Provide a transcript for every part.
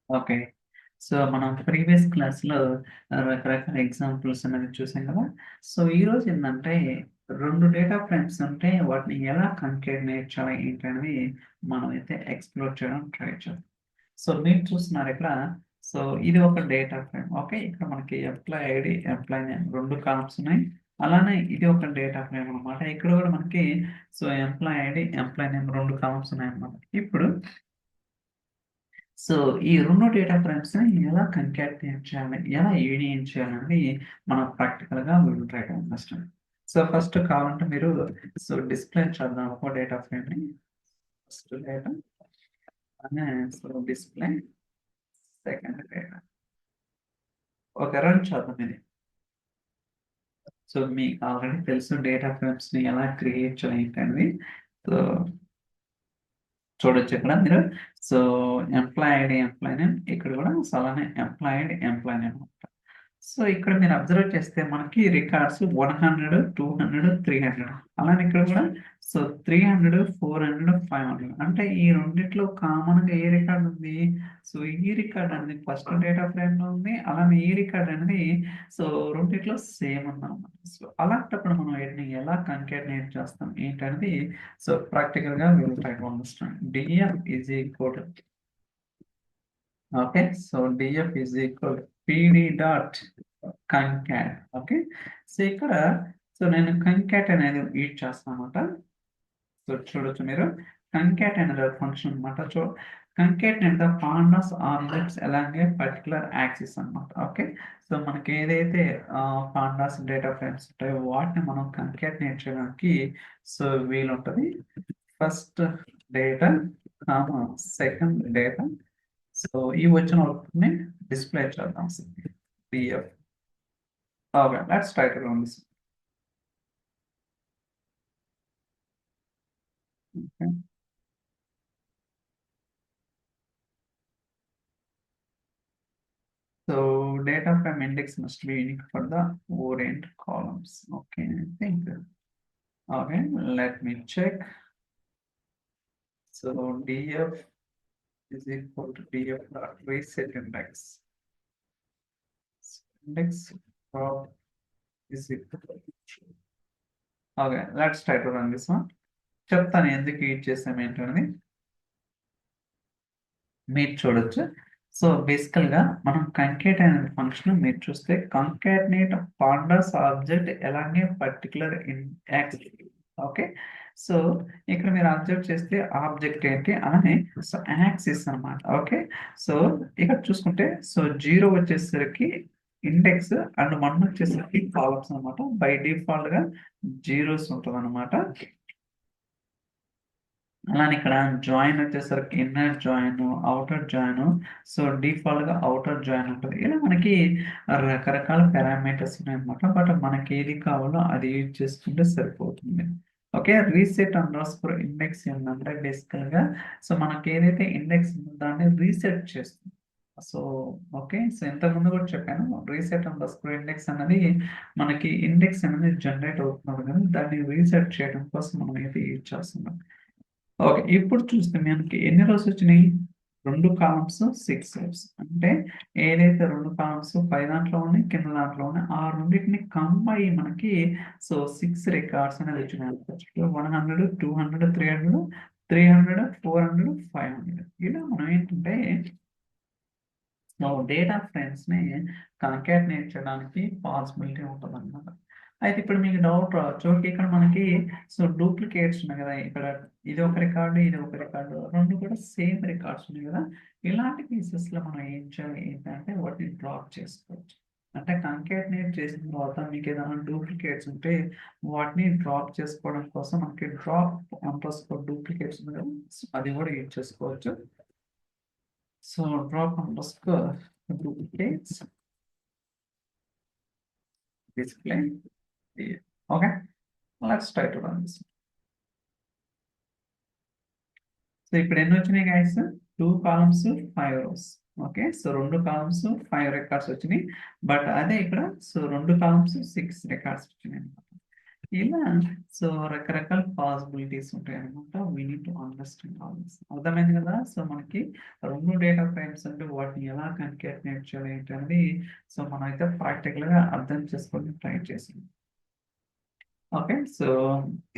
Okay. So, మనం previous క్లాస్‌లో రకరకాల ఎగ్జాంపుల్స్ అనేది చూసాం కదా! సో, ఈరోజు ఏందంటే 2 డేటా ఫ్రేమ్స్ ఉంటే వాటిని ఎలా కంకేటినేట్ చేయాలి ఏంటనేది మనమైతే ఎక్స్‌ప్లోర్ చేయడం ట్రై చేద్దాం. సో, మీరు చూస్తున్నారు ఇక్కడ. సో, ఇది ఒక డేటా ఫ్రేమ్. ఓకే. ఇక్కడ మనకి employee ID, employee name 2 columns ఉన్నాయి. అలానే ఇది ఒక డేటా ఫ్రేమ్ అన్నమాట. ఇక్కడ కూడా మనకి so, employee ID, employee name 2 columns ఉన్నాయన్నమాట. ఇప్పుడు సో, ఈ 2 డేటా ఫ్రేమ్స్‌ని ఎలా కంకాటినేట్ చేయాలి? ఎలా యూనియన్ చేయాలనేది మనం ప్రాక్టికల్‌గా we will try to understand. So, first కావాలంటే మీరు సో, డిస్‌ప్లే చేద్దాం ఒక డేటా ఫ్రేమ్‌ని. First data so, display second data. Okay. Run చేద్దాం ఇది. సో, మీకు ఆల్రెడీ తెలుసు డేటా ఫ్రేమ్స్‌ని ఎలా క్రియేట్ చేయాలి ఏంటనేది. సో, చూడొచ్చు ఇక్కడ మీరు. So, employee ID, employee name ఇక్కడ కూడా సో, అలానే employee ID, employee name. So, ఇక్కడ మీరు అబ్జర్వ్ చేస్తే మనకి రికార్డ్స్ 100, 200, 300 అలానే ఇక్కడ కూడా సో, 300, 400, 500 అంటే ఈ రెండిట్లో కామన్‌గా ఏ రికార్డ్ ఉంది? సో, ఈ రికార్డ్ అనేది ఫస్ట్ డేటా ఫ్రేమ్‌లో ఉంది. అలానే ఈ రికార్డ్ అనేది సో, రెండిట్లో సేమ్ ఉందన్నమాట. సో, అలాంటప్పుడు మనం వీటిని ఎలా కంకాటినేట్ చేస్తాం ఏంటనేది సో, ప్రాక్టికల్‌గా we will try to understand. DF is equal to okay. So, DF is equal PD dot concat. Okay. So, ఇక్కడ సో, నేను కంకాట్ అనేది యూజ్ చేస్తానన్నమాట. సో, చూడొచ్చు మీరు. కంకాట్ అనేది ఒక ఫంక్షన్ అన్నమాట. Concatenate the pandas objects along A particular axis అన్నమాట. Okay. So, మనకి ఏదైతే పాండాస్ డేటా ఫ్రేమ్స్ ఉంటాయో వాటిని మనం కంకాటినేట్ చేయడానికి సో, వీలుంటది. First data, second data. So, ఈ వచ్చిన అవుట్‌పుట్‌ని డిస్‌ప్లే చేద్దాం. DF. Okay. Let's try to run this. Okay. So data frame index must be unique for the orient columns. Okay, I think. Okay, let me check. So df is equal to df dot reset index. Index of is equal to. Okay, let's try to run this one. చెప్తాను ఎందుకు use చేసాం ఏంటనేది మీరు చూడొచ్చు. So బేసికల్‌గా మనం కంకేట్ అనే function మీరు చూస్తే కంకాటినేట్ పాండాస్ ఆబ్జెక్ట్ అలాంగ్ ఏ పర్టిక్యులర్ యాక్సిస్. ఓకే. సో ఇక్కడ మీరు అబ్జర్వ్ చేస్తే ఆబ్జెక్ట్ ఏంటి అలానే సో యాక్సిస్ అన్నమాట. ఓకే. సో ఇక్కడ చూసుకుంటే సో 0 వచ్చేసరికి ఇండెక్స్ అండ్ 1 వచ్చేసరికి కాలమ్స్ అన్నమాట. బై డిఫాల్ట్‌గా జీరోస్ ఉంటదన్నమాట. అలానే ఇక్కడ జాయిన్ వచ్చేసరికి inner join, outer join. So డిఫాల్ట్‌గా ఔటర్ జాయిన్ ఉంటది. ఇలా మనకి రకరకాల పారామీటర్స్ ఉన్నాయన్నమాట. బట్ మనకి ఏది కావాలో అది యూజ్ చేసుకుంటే సరిపోతుంది. ఓకే. రీసెట్ అండర్‌స్కోర్ ఇండెక్స్ ఏందంటే బేసికల్‌గా సో మనకి ఏదైతే ఇండెక్స్ ఉందో దాన్ని రీసెట్ చేస్తుంది. So okay. సో ఇంతకుముందు కూడా చెప్పాను. రీసెట్ అండర్‌స్కోర్ ఇండెక్స్ అన్నది మనకి ఇండెక్స్ అనేది జనరేట్ అవుతున్నది కదా! దాన్ని రీసెట్ చేయడం కోసం మనం అయితే యూజ్ చేస్తున్నాం. ఓకే. ఇప్పుడు చూస్తే మనకి ఎన్ని రోస్ వచ్చినాయి? 2 కాలమ్స్, 6 రోస్. అంటే ఏదైతే 2 కాలమ్స్ పై దాంట్లో ఉన్నాయి, కింద దాంట్లో ఉన్నాయి. ఆ రెండిటిని కంబైన్ మనకి సో 6 రికార్డ్స్ అనేది వచ్చినాయన్నమాట. 100, 200, 300, 300, 400, 500 ఇలా మనం ఏంటంటే డేటా ఫ్రేమ్స్‌ని కాంకాటినేట్ చేయడానికి పాసిబిలిటీ ఉంటదన్నమాట. అయితే ఇప్పుడు మీకు డౌట్ రావచ్చు. ఓకే. ఇక్కడ మనకి సో డూప్లికేట్స్ ఉన్నాయి గదా! ఇక్కడ ఇది ఒక రికార్డ్, ఇది ఒక రికార్డ్ 2 కూడా సేమ్ రికార్డ్స్ ఉన్నాయి గదా! ఇలాంటి కేసెస్‌లో మనం ఏం చేయాలి ఏంటంటే వాటిని డ్రాప్ చేసుకోవచ్చు. అంటే కాంకాటినేట్ చేసిన తర్వాత మీకేదైనా డూప్లికేట్స్ ఉంటే వాటిని డ్రాప్ చేసుకోవడం కోసం మనకి డ్రాప్ అండర్‌స్కోర్ డూప్లికేట్స్ ఉంది గదా! సో అది గూడా యూజ్ చేసుకోవచ్చు. So drop underscore duplicates display here. Okay, let's try to run this. So ఇప్పుడు ఎన్ని వచ్చినాయి guys? 2 columns, 5 rows. Okay. So 2 columns, 5 records వచ్చినాయి. బట్ అదే ఇక్కడ సో 2 కాలమ్స్, 6 రికార్డ్స్ వచ్చినాయి అన్నమాట. ఇలా సో రకరకాల పాసిబిలిటీస్ ఉంటాయి అనమాట. We need to understand all this. అర్థమైంది కదా? సో మనకి 2 డేటా ఫ్రేమ్స్ అంటే వాటిని ఎలా కాంకాటినేట్ చేయాలి ఏంటనేది సో మనం అయితే ప్రాక్టికల్‌గా అర్థం చేసుకోవడానికి ట్రై చేసాం. ఓకే. సో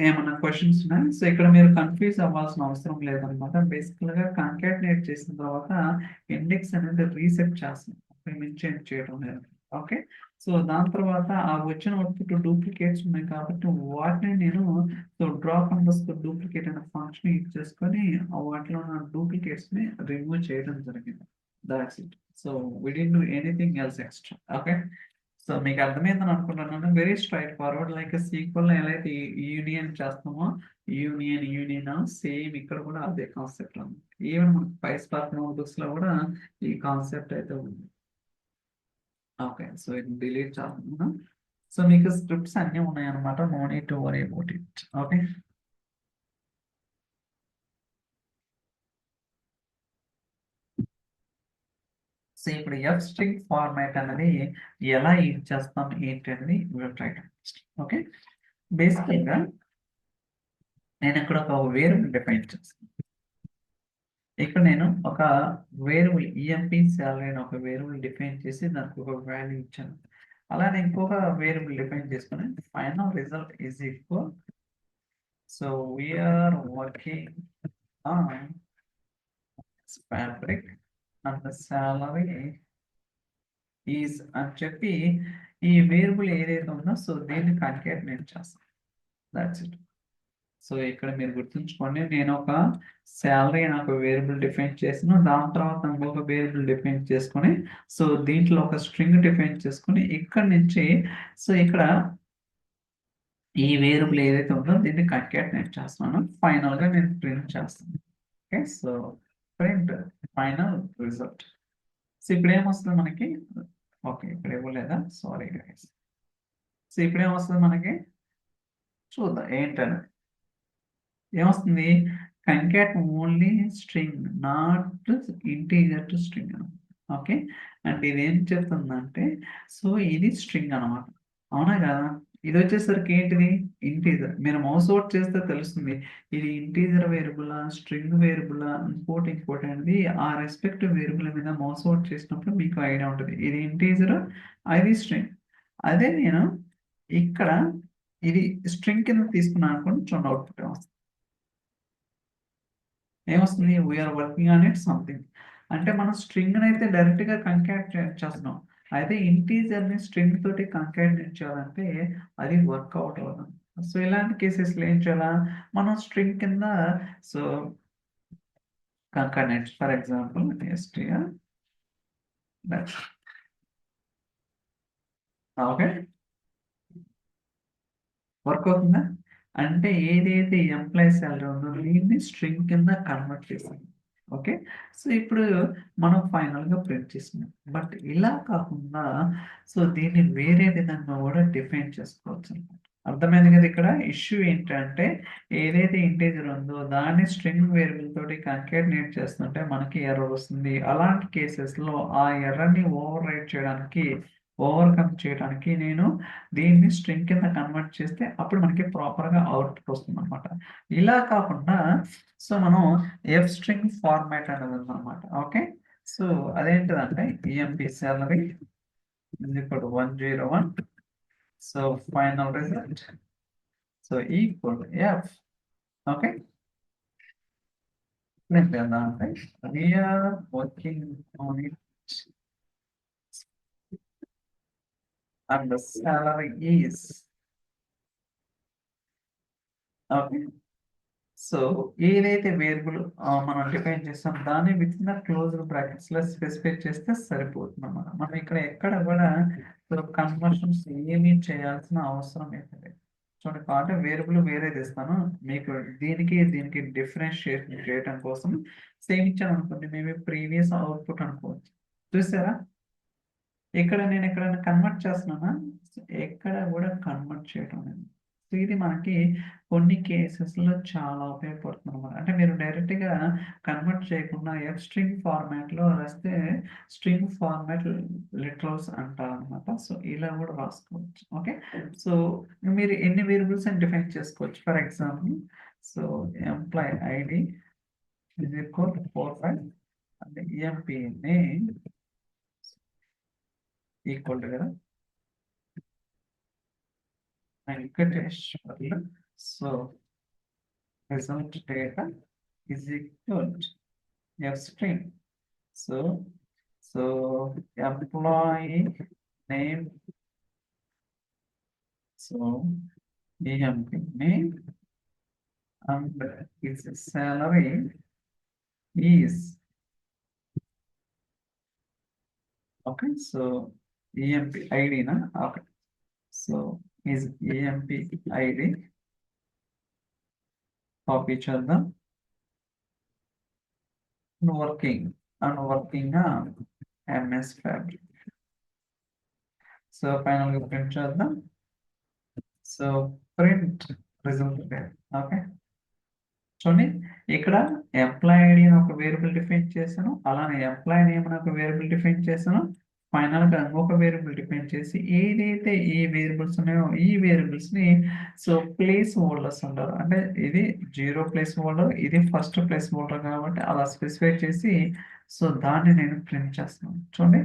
ఏమన్నా క్వెషన్స్ ఉన్నాయా? సో ఇక్కడ మీరు కన్‌ఫ్యూజ్ అవ్వాల్సిన అవసరం లేదనమాట. బేసికల్‌గా కాంకాటినేట్ చేసిన తర్వాత ఇండెక్స్ అనేది రీసెట్ చేస్తాం. చేంజ్ చేయడం లేదు. ఓకే. సో దాని తర్వాత ఆ వచ్చిన అవుట్‌పుట్ డూప్లికేట్స్ ఉన్నాయి కాబట్టి వాటిని నేను సో డ్రాప్ అండర్‌స్కోర్ డూప్లికేట్ అనే ఫంక్షన్ యూజ్ చేసుకొని వాటిలో ఉన్న డూప్లికేట్స్‌ని రిమూవ్ చేయడం జరిగింది. That's it. So we didn't do anything else extra. Okay. So మీకు అర్థమైందని అనుకుంటున్నాను. వెరీ స్ట్రెయిట్ ఫార్వర్డ్ లైక్ సీక్వెల్‌లో ఎలా అయితే యూనియన్ చేస్తామో యూనియన్ సేమ్ ఇక్కడ కూడా అదే కాన్సెప్ట్ ఉంది. ఈవెన్ మనకి పైస్పార్క్ నోట్‌బుక్స్‌లో కూడా ఈ కాన్సెప్ట్ అయితే ఉంది. ఓకే. సో ఇది డిలీట్ చేస్తున్నాను. సో మీకు స్క్రిప్ట్స్ అన్నీ ఉన్నాయన్నమాట. No need to worry about it. Okay. So ఇప్పుడు ఎఫ్ స్ట్రింగ్ ఫార్మాట్ అనేది ఎలా యూజ్ చేస్తాం ఏంటి అనేది విల్ ట్రై టు ఓకే. బేసికల్‌గా నేను ఇక్కడ ఒక వేరియబుల్ డిఫైన్ చేస్తాను. ఇక్కడ నేను ఒక వేరియబుల్ ఈఎంపీ సాలరీ అని ఒక వేరియబుల్ డిఫైన్ చేసి దానికి ఒక వాల్యూ ఇచ్చాను. అలానే ఇంకొక వేరియబుల్ డిఫైన్ చేసుకొని final result is equal so we're working on Fabric and the salary is అని చెప్పి ఈ వేరియబుల్ ఏదైతే ఉందో సో దీన్ని కాంకాటినేట్ చేస్తాం. That's it. సో ఇక్కడ మీరు గుర్తుంచుకోండి నేను ఒక సాలరీ అని ఒక వేరియబుల్ డిఫైన్ చేసాను. దాని తర్వాత ఇంకొక వేరియబుల్ డిఫైన్ చేసుకొని సో దీంట్లో ఒక స్ట్రింగ్ డిఫైన్ చేసుకొని ఇక్కడ నుంచి సో ఇక్కడ ఈ వేరియబుల్ ఏదైతే ఉందో దీన్ని కాంకాటినేట్ చేస్తున్నాను. ఫైనల్‌గా నేను ప్రింట్ చేస్తాను. Okay. So print final result. So ఇప్పుడు ఏమొస్తుంది మనకి? ఓకే. ఇక్కడ ఇవ్వలేదా? Sorry guys. సో ఇప్పుడు ఏమొస్తుంది మనకి? చూద్దాం ఏంటని. ఏమొస్తుంది? Concat only string not integer to string అనమాట. ఓకే. అంటే ఇదేం చెప్తుందంటే సో ఇది స్ట్రింగ్ అనమాట. అవునా కదా? ఇది వచ్చేసరికి ఏంటిది? ఇంటీజర్. మీరు మౌస్ అవుట్ చేస్తే తెలుస్తుంది. ఇది ఇంటీజర్ వేరియబులా? స్ట్రింగ్ వేరియబులా? ఇంకోటి అనేది ఆ రెస్పెక్టివ్ వేరియబుల్ మీద మౌస్ అవుట్ చేసినప్పుడు మీకు ఐడియా ఉంటది. ఇది ఇంటీజర్, అది స్ట్రింగ్. అదే నేను ఇక్కడ ఇది స్ట్రింగ్ కింద తీసుకున్నాను అనుకోండి చూడండి అవుట్‌పుట్ ఏమొస్తుంది. ఏమొస్తుంది? We're working on it something. అంటే మనం స్ట్రింగ్‌ని అయితే డైరెక్ట్‌గా కంకాటినేట్ చేస్తున్నాం. అయితే ఇంటీజర్‌ని స్ట్రింగ్ తోటి కంకాటినేట్ చేయాలంటే అది వర్కౌట్ అవ్వదు. సో ఇలాంటి కేసెస్‌లో ఏం చేయాలా? మనం స్ట్రింగ్ కింద so concatenate for example STR that okay. Work అవుతుందా? అంటే ఏదైతే ఎంప్లాయీ సాలరీ ఉందో దీన్ని స్ట్రింగ్ కింద కన్వర్ట్ చేసాం. ఓకే. సో ఇప్పుడు మనం ఫైనల్‌గా ప్రింట్ చేసినాం. బట్ ఇలా కాకుండా సో దీన్ని వేరే విధంగా కూడా డిఫైన్ చేసుకోవచ్చనమాట. అర్థమైంది కదా ఇక్కడ? ఇష్యూ ఏంటంటే ఏదైతే ఇంటిజర్ ఉందో దాన్ని స్ట్రింగ్ వేరియబుల్ తోటి కాంకాటినేట్ చేస్తుంటే మనకి ఎర్రర్ వస్తుంది. అలాంటి కేసెస్‌లో ఆ ఎర్రర్‌ని ఓవర్‌కమ్ చేయడానికి నేను దీన్ని స్ట్రింగ్ కింద కన్వర్ట్ చేస్తే అప్పుడు మనకి ప్రాపర్‌గా అవుట్‌పుట్ వస్తుందనమాట. ఇలా కాకుండా సో మనం ఎఫ్ స్ట్రింగ్ ఫార్మాట్ అనేది ఉందన్నమాట. ఓకే. సో అదేంటిదంటే EMP salary is equal to 101 so final result so equal to F okay. నేను చేద్దామంటే we're working on it and the salary is okay. So ఏదైతే వేరియబుల్ మనం డిఫైన్ చేస్తాం దాన్ని వితిన్ ద క్లోజ్డ్ బ్రాకెట్స్‌లో స్పెసిఫై చేస్తే సరిపోతుందన్నమాట. మనం ఇక్కడ ఎక్కడ కూడా కన్వర్షన్స్ ఏమీ చేయాల్సిన అవసరం అయితే లేదు. చూడండి అంటే వేరియబుల్ వేరేది ఇస్తాను. మీకు దీనికి డిఫరెన్షియేషన్ చేయడం కోసం సేమ్ ఇచ్చాననుకోండి మేబీ ప్రీవియస్ అవుట్‌పుట్ అనుకోవచ్చు. చూసారా? ఇక్కడ నేను ఎక్కడైనా కన్వర్ట్ చేస్తున్నానా? ఎక్కడ కూడా కన్వర్ట్ చేయటం లేదు. సో ఇది మనకి కొన్ని కేసెస్‌లో చాలా ఉపయోగపడుతుందన్నమాట. అంటే అంటే మీరు డైరెక్ట్గా కన్వర్ట్ చేయకుండా ఎఫ్ స్ట్రింగ్ ఫార్మాట్లో రాస్తే స్ట్రింగ్ ఫార్మాట్ లిటరల్స్ అంటారు అనమాట. సో ఇలా కూడా రాసుకోవచ్చు. ఓకే, సో మీరు ఎన్ని వేరియబుల్స్ అని డిఫైన్ చేసుకోవచ్చు. For example, so employee ID is equal to 45 and the EMP name equal to కదా Venkateshwarlu. So result data is equal to F string. So employee name, so EMP name and its salary is okay. So EMP ID na okay. So is EMP ID copy చేద్దాం. working on MS Fabric. So finally print చేద్దాం. So print result there. Okay, చూడండి ఇక్కడ employee ID అని ఒక variable define చేశాను, అలానే employee name అని ఒక వేరియబుల్ డిఫైన్ చేశాను, ఫైనల్ గా ఇంకొక వేరియబుల్ డిఫైన్ చేసి ఏదైతే ఈ వేరియబుల్స్ ఉన్నాయో ఈ వేరియబుల్స్ ని సో ప్లేస్ హోల్డర్స్ అంటారు. అంటే ఇది 0 ప్లేస్ హోల్డర్, ఇది ఫస్ట్ ప్లేస్ హోల్డర్ కాబట్టి అలా స్పెసిఫై చేసి సో దాన్ని నేను ప్రింట్ చేస్తున్నాను. చూడండి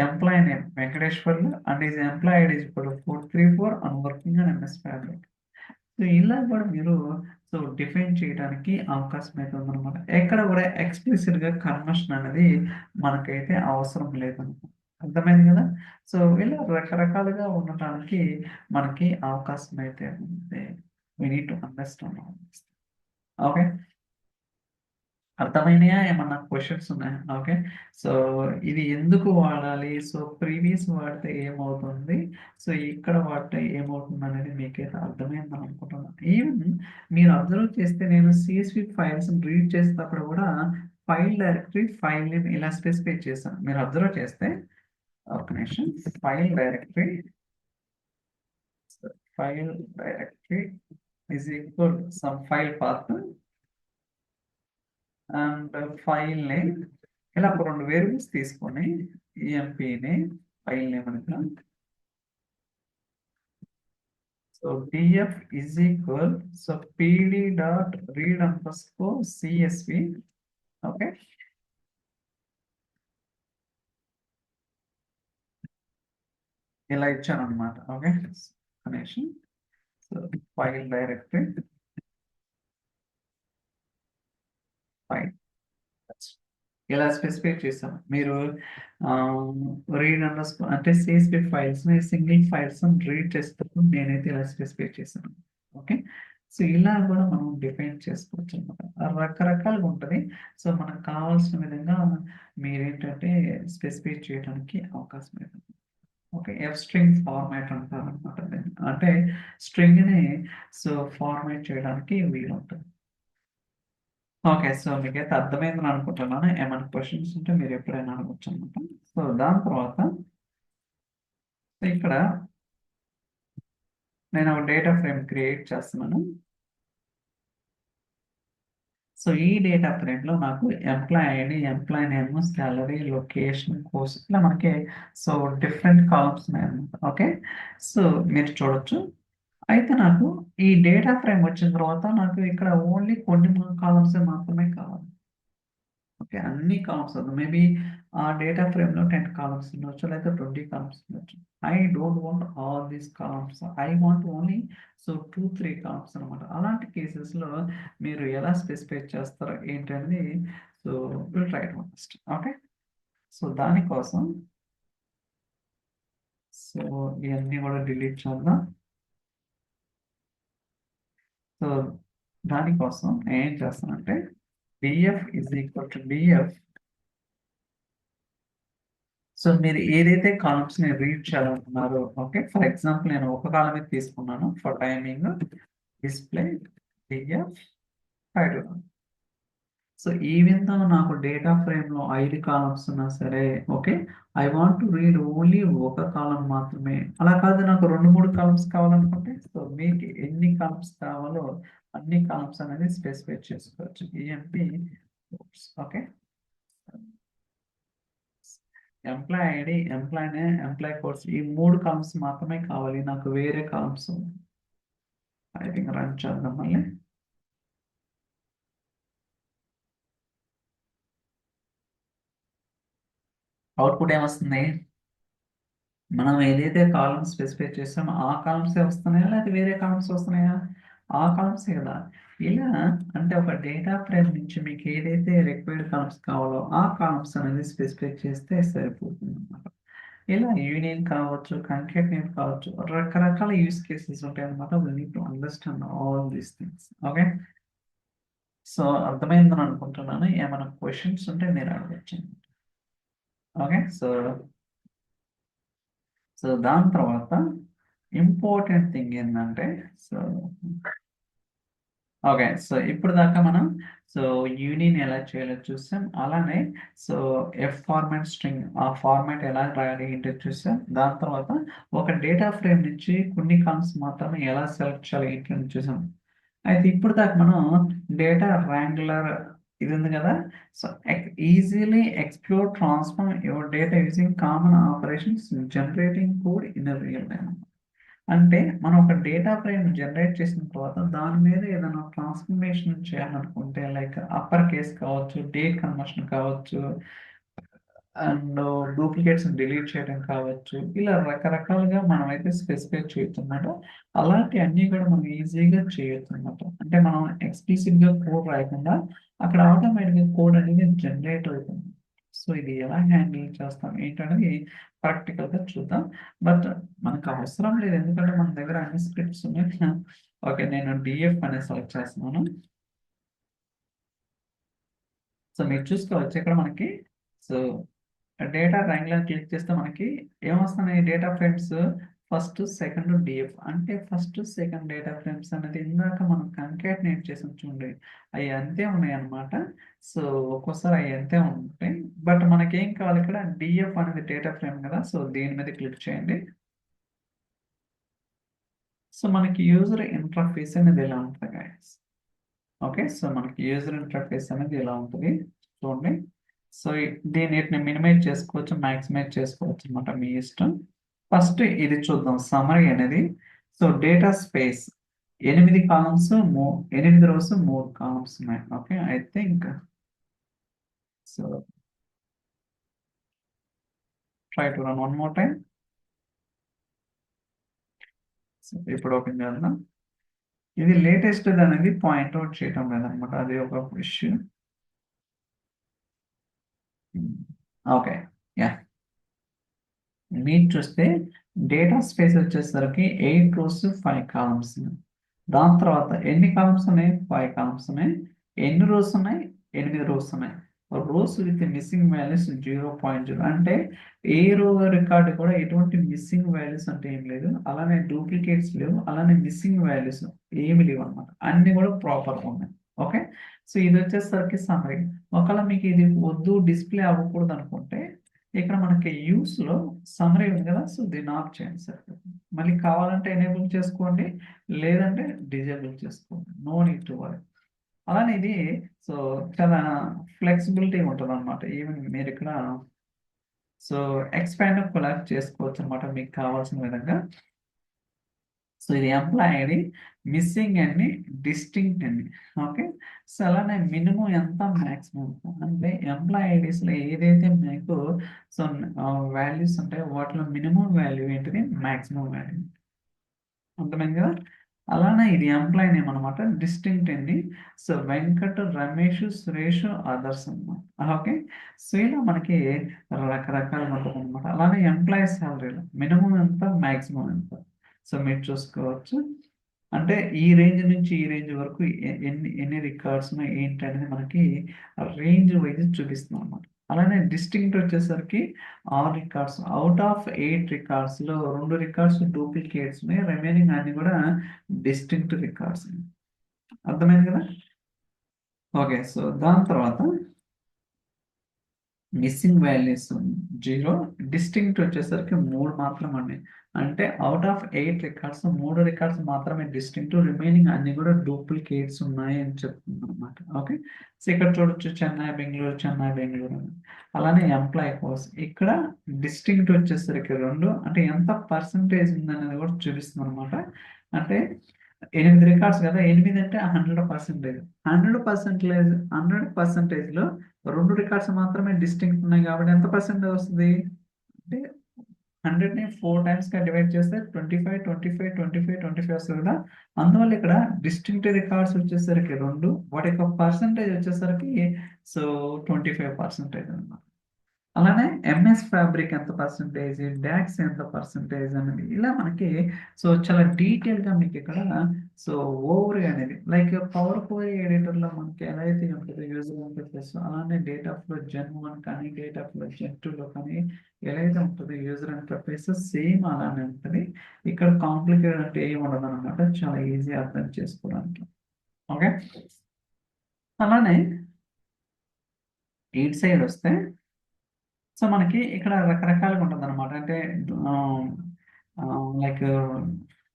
employee name Venkateswarlu and is employee ID 434 and working on MS Fabric. So ఇలా కూడా మీరు సో డిఫైన్ చేయడానికి అవకాశం అయితే ఉందన్నమాట. ఎక్కడ కూడా ఎక్స్ప్లిసిట్ గా కన్వర్షన్ అనేది మనకైతే అవసరం లేదన్నమాట. అర్థమైంది కదా. సో ఇలా రకరకాలుగా ఉండటానికి మనకి అవకాశం అయితే ఉంది. We need to understand. Okay, అర్థమైనయా? ఏమన్నా క్వశ్చన్స్ ఉన్నాయా? ఓకే, సో ఇది ఎందుకు వాడాలి, సో ప్రీవియస్ వాడితే ఏమవుతుంది, సో ఇక్కడ వాడితే ఏమవుతుంది అనేది మీకైతే అర్థమైందని అనుకుంటున్నాను. ఈవెన్ మీరు అబ్జర్వ్ చేస్తే నేను CSV ఫైల్స్ రీడ్ చేసేటప్పుడు కూడా ఫైల్ డైరెక్టరీ ఫైల్ నేమ్ ఇలా స్పెసిఫై చేశాను. మీరు అబ్జర్వ్ చేస్తే ఒక నిమిషం, file directory is equal some file path and file name ఇలా ఒక 2 వేరియబుల్స్ తీసుకొని EMP ని ఫైల్ నేమ్ అనుకున్నాం. So df is equal so pd.read_csv. Okay, ఇలా ఇచ్చాను అనమాట. Okay, connection. So file directory file ఇలా స్పెసిఫై చేస్తాం. మీరు రీడ్ అండర్స్కోర్ అంటే CSV ఫైల్స్ ని సింగిల్ ఫైల్స్ రీడ్ చేసేటప్పుడు నేనైతే ఇలా స్పెసిఫై చేశాను. ఓకే, సో ఇలా కూడా మనం డిఫైన్ చేసుకోవచ్చు అనమాట. రకరకాలుగా ఉంటుంది. సో మనకు కావాల్సిన విధంగా మీరేంటంటే స్పెసిఫై చేయడానికి అవకాశం ఉంటుంది. ఓకే, ఎఫ్ స్ట్రింగ్ ఫార్మాట్ అంటారు అనమాట. అంటే స్ట్రింగ్ ని సో ఫార్మాట్ చేయడానికి వీలు ఉంటుంది. ఓకే, సో మీకైతే అర్థమైందని అనుకుంటున్నాను. ఏమైనా క్వశ్చన్స్ ఉంటే మీరు ఎప్పుడైనా అడగచ్చు అనమాట. సో దాని తర్వాత ఇక్కడ నేను ఒక డేటా ఫ్రేమ్ క్రియేట్ చేస్తున్నాను. సో ఈ డేటా ఫ్రేమ్ లో నాకు employee ID, employee name, salary, location, course ఇట్లా మనకి సో డిఫరెంట్ కాలమ్స్ ఉన్నాయన్నమాట. ఓకే, సో మీరు చూడొచ్చు. అయితే నాకు ఈ డేటా ఫ్రేమ్ వచ్చిన తర్వాత నాకు ఇక్కడ ఓన్లీ కొన్ని కాలమ్స్ మాత్రమే కావాలి. ఓకే, అన్ని కాలమ్స్ వద్దు. మేబీ ఆ డేటా ఫ్రేమ్ లో 10 కాలమ్స్ ఉండొచ్చు, లేదా 20 కాలమ్స్ ఉండొచ్చు. I don't want all these columns, I want only so 2-3 columns అనమాట. అలాంటి కేసెస్ లో మీరు ఎలా స్పెసిఫై చేస్తారో ఏంటనేది so will try to understand. Okay, so దానికోసం సో ఇవన్నీ కూడా డిలీట్ చేద్దాం. సో దానికోసం ఏం చేస్తానంటే df is equal to df. So మీరు ఏదైతే కాలమ్స్ ని రీడ్ చేయాలనుకున్నారో, ఓకే, ఫర్ ఎగ్జాంపుల్ నేను ఒక కాలమే తీసుకున్నాను for timing, display df title. So even though నాకు డేటా ఫ్రేమ్లో 5 కాలమ్స్ ఉన్నా సరే, okay, I want to read only ఒక కాలం మాత్రమే. అలా కాదు, నాకు 2 3 కాలమ్స్ కావాలనుకుంటే, సో మీకు ఎన్ని కాలమ్స్ కావాలో అన్ని కాలమ్స్ అనేది స్పెసిఫై చేసుకోవచ్చు. EMP okay. Employee ID, employee name, employee course, ఈ 3 కాలమ్స్ మాత్రమే కావాలి నాకు. వేరే కాలమ్స్ ఐ థింక్ రన్ చేద్దాం మళ్ళీ. అవుట్పుట్ ఏమొస్తుంది? మనం ఏదైతే కాలమ్ స్పెసిఫై చేస్తామో ఆ కాలమ్సే వస్తున్నాయా, లేకపోతే వేరే కాలమ్స్ వస్తున్నాయా? ఆ కాలమ్సే కదా. ఇలా అంటే ఒక డేటా ఫ్రేమ్ నుంచి మీకు ఏదైతే రిక్వైర్డ్ కాలమ్స్ కావాలో ఆ కాలమ్స్ అనేది స్పెసిఫై చేస్తే సరిపోతుంది అన్నమాట. ఇలా యూనియన్ కావచ్చు, కంకేటనేట్ కావచ్చు, రకరకాల యూస్ కేసెస్ ఉంటాయి అన్నమాట. We need to understand all these things. Okay, so అర్థమైందని అనుకుంటున్నాను. ఏమైనా క్వశ్చన్స్ ఉంటే మీరు అడగచ్చు. ఓకే, సో దాని తర్వాత ఇంపార్టెంట్ థింగ్ ఏంటంటే, సో ఓకే, సో ఇప్పుడు దాకా మనం సో యూనియన్ ఎలా చేయాలో చూసాం. అలానే సో ఎఫ్ ఫార్మాట్ స్ట్రింగ్ ఆ ఫార్మాట్ ఎలా రాయాలి ఏంటో చూసాం. దాని తర్వాత ఒక డేటా ఫ్రేమ్ నుంచి కొన్ని కాలమ్స్ మాత్రమే ఎలా సెలెక్ట్ చేయాలి ఏంటి అని చూసాం. అయితే ఇప్పుడు దాకా మనం డేటా ర్యాంగులర్ ఇది ఉంది కదా. So easily explore transform your data using common operations generating code in real time. అంటే మనం ఒక డేటా ఫ్రేమ్ జనరేట్ చేసిన తర్వాత దాని మీద ఏదైనా ట్రాన్స్ఫర్మేషన్ చేయాలనుకుంటే, లైక్ అప్పర్ కేస్ కావచ్చు, డేట్ కన్వర్షన్ కావచ్చు, అండ్ డూప్లికేట్స్ డిలీట్ చేయడం కావచ్చు, ఇలా రకరకాలుగా మనం అయితే స్పెసిఫై చేయొచ్చు అన్నమాట. అలాంటి అన్ని కూడా మనం ఈజీగా చేయొచ్చు అన్నమాట. అంటే మనం ఎక్స్ప్లిసిట్ గా కోడ్ రాయకుండా అక్కడ ఆటోమేటిక్గా కోడ్ అనేది జనరేట్ అవుతుంది. సో ఇది ఎలా హ్యాండిల్ చేస్తాం ఏంటనేది ప్రాక్టికల్ గా చూద్దాం. బట్ మనకు అవసరం లేదు, ఎందుకంటే మన దగ్గర అన్ని స్క్రిప్ట్స్ ఉన్నాయి. ఓకే, నేను డిఎఫ్ అనేది సెలెక్ట్ చేస్తున్నాను. సో మీరు చూసుకోవచ్చు ఇక్కడ మనకి. సో డేటా ర్యాంగ్లర్ క్లిక్ చేస్తే మనకి ఏమొస్తున్నాయి? Data frames first second DF, అంటే ఫస్ట్ సెకండ్ డేటా ఫ్రేమ్స్ అనేది ఇందాక మనం కంకాటినేట్ చేసాం చూడండి, అవి అంతే ఉన్నాయి అన్నమాట. సో ఒక్కోసారి అవి అంతే ఉంటాయి. బట్ మనకేం కావాలి ఇక్కడ? డిఎఫ్ అనేది డేటా ఫ్రేమ్ కదా. సో దీని మీద క్లిక్ చేయండి. సో మనకి యూజర్ ఇంటర్ఫేస్ అనేది ఎలా ఉంటుంది గైస్? ఓకే, సో మనకి యూజర్ ఇంటర్ఫేస్ అనేది ఎలా ఉంటుంది చూడండి. సో దీన్ని మినిమైజ్ చేసుకోవచ్చు, మ్యాక్సిమైజ్ చేసుకోవచ్చు అనమాట, మీ ఇష్టం. ఫస్ట్ ఇది చూద్దాం, సమరీ అనేది. So data space 8 columns, 8 rows, 3 columns ఉన్నాయి. Okay, I think so try to run one more time. So ఇప్పుడు ఓపెన్ చేద్దాం. ఇది లేటెస్ట్ అనేది పాయింట్అవుట్ చేయటం లేదనమాట, అది ఒక ఇష్యూ. ఓకే, యా, మీరు చూస్తే డేటా స్పేస్ వచ్చేసరికి 8 రోస్, 5 కాలమ్స్. దాని తర్వాత ఎన్ని కాలమ్స్ ఉన్నాయి? 5 కాలమ్స్ ఉన్నాయి. ఎన్ని రోస్ ఉన్నాయి? 8 రోస్ ఉన్నాయి. రోస్ విత్ మిస్సింగ్ వాల్యూస్ 0.0, అంటే ఏ రో రికార్డు కూడా ఎటువంటి మిస్సింగ్ వాల్యూస్ అంటే ఏం లేదు, అలానే డూప్లికేట్స్ లేవు, అలానే మిస్సింగ్ వాల్యూస్ ఏమి లేవు అనమాట. అన్ని కూడా ప్రాపర్గా ఉన్నాయి. ఓకే, సో ఇది వచ్చేసరికి సమరీ. ఒకవేళ మీకు ఇది వద్దు, డిస్ప్లే అవ్వకూడదు అనుకుంటే ఇక్కడ మనకి యూస్ లో సమరీ ఉంది కదా. సో దీన్ని ఆఫ్ చేయండి సార్. మళ్ళీ కావాలంటే ఎనేబుల్ చేసుకోండి, లేదంటే డిజేబుల్ చేసుకోండి. No need to worry. అలానే ఇది సో చాలా ఫ్లెక్సిబిలిటీ ఉంటుంది అనమాట. ఈవెన్ మీరు ఇక్కడ సో ఎక్స్పాండ్ కొలాబ్ చేసుకోవచ్చు అనమాట మీకు కావాల్సిన విధంగా. సో ఇది ఎంప్లాయ్ ఐడి, మిస్సింగ్ అండి, డిస్టింక్ట్ అండి. ఓకే, సో అలానే మినిమం ఎంత, మ్యాక్సిమం అంటే ఎంప్లాయ్ ఐడీస్లో ఏదైతే మీకు సో వాల్యూస్ ఉంటాయో వాటిలో మినిమం వాల్యూ ఏంటిది, మ్యాక్సిమం వాల్యూ. అర్థమైంది కదా. అలానే ఇది ఎంప్లాయ్ నేమ్ అనమాట, డిస్టింక్ట్ అండి. సో వెంకట్, రమేష్, సురేష్, అదర్స్ అనమాట. ఓకే, సో ఇలా మనకి రకరకాలుగా ఉంటుంది అనమాట. అలానే ఎంప్లాయీ శాలరీలో మినిమం ఎంత, మ్యాక్సిమం ఎంత, సో మీరు చూసుకోవచ్చు. అంటే ఈ రేంజ్ నుంచి ఈ రేంజ్ వరకు ఎన్ని ఎన్ని రికార్డ్స్ ఉన్నాయి ఏంటి అనేది మనకి రేంజ్ వైజ్ చూపిస్తున్నాం అనమాట. అలానే డిస్టింక్ట్ వచ్చేసరికి 6 రికార్డ్స్ అవుట్ ఆఫ్ 8 రికార్డ్స్ లో 2 రికార్డ్స్ డూప్లికేట్స్ ఉన్నాయి, రిమైనింగ్ అన్ని కూడా డిస్టింక్ట్ రికార్డ్స్. అర్థమైంది కదా. ఓకే. సో దాని తర్వాత మిస్సింగ్ వాల్యూస్ 0, డిస్టింక్ట్ వచ్చేసరికి 3 మాత్రం అండి. అంటే అవుట్ ఆఫ్ 8 రికార్డ్స్ 3 రికార్డ్స్ మాత్రమే డిస్టింక్ట్, రిమైనింగ్ అన్ని కూడా డూప్లికేట్స్ ఉన్నాయి అని చెప్తుంది అనమాట. ఓకే. సో ఇక్కడ చూడొచ్చు చెన్నై బెంగళూరు చెన్నై బెంగళూరు అని. అలానే ఎంప్లాయ్ కోర్స్ ఇక్కడ డిస్టింక్ట్ వచ్చేసరికి 2, అంటే ఎంత పర్సంటేజ్ ఉందనేది కూడా చూపిస్తుంది అనమాట. అంటే 8 రికార్డ్స్ కదా, 8 అంటే 100%. 100% లో 2 రికార్డ్స్ మాత్రమే డిస్టింక్ట్ ఉన్నాయి కాబట్టి ఎంత పర్సెంటేజ్ వస్తుంది అంటే 100ని 4 టైమ్స్ గా డివైడ్ చేస్తే 25 25 25 25 వస్తుంది కదా. అందువల్ల ఇక్కడ డిస్టింక్ట్ రికార్డ్స్ వచ్చేసరికి 2, వాటి యొక్క పర్సంటేజ్ వచ్చేసరికి సో 25% అన్నమాట. అలానే ఎంఎస్ ఫ్యాబ్రిక్ ఎంత పర్సంటేజ్, డాక్స్ ఎంత పర్సంటేజ్ అనేది ఇలా మనకి సో చాలా డీటెయిల్ గా మీకు ఇక్కడ సో ఓవర్ అనేది లైక్ పవర్ క్వరీ ఎడిటర్ లో మనకి ఎలా అయితే ఉంటుందో యూజర్ ఇంటర్ఫేస్, అలానే డేటా ఫ్లో జెన్ 1 కానీ డేటా ఫ్లో జెన్ 2 లో కానీ ఎలా అయితే ఉంటుందో యూజర్ ఇంటర్ఫేస్ సేమ్ అలానే ఉంటుంది. ఇక్కడ కాంప్లికేటెడ్ అంటే ఏమి ఉండదు అనమాట, చాలా ఈజీ అర్థం చేసుకోవడానికి. ఓకే. అలానే ఎయిట్ సైడ్ వస్తే సో మనకి ఇక్కడ రకరకాలుగా ఉంటుంది అనమాట. అంటే like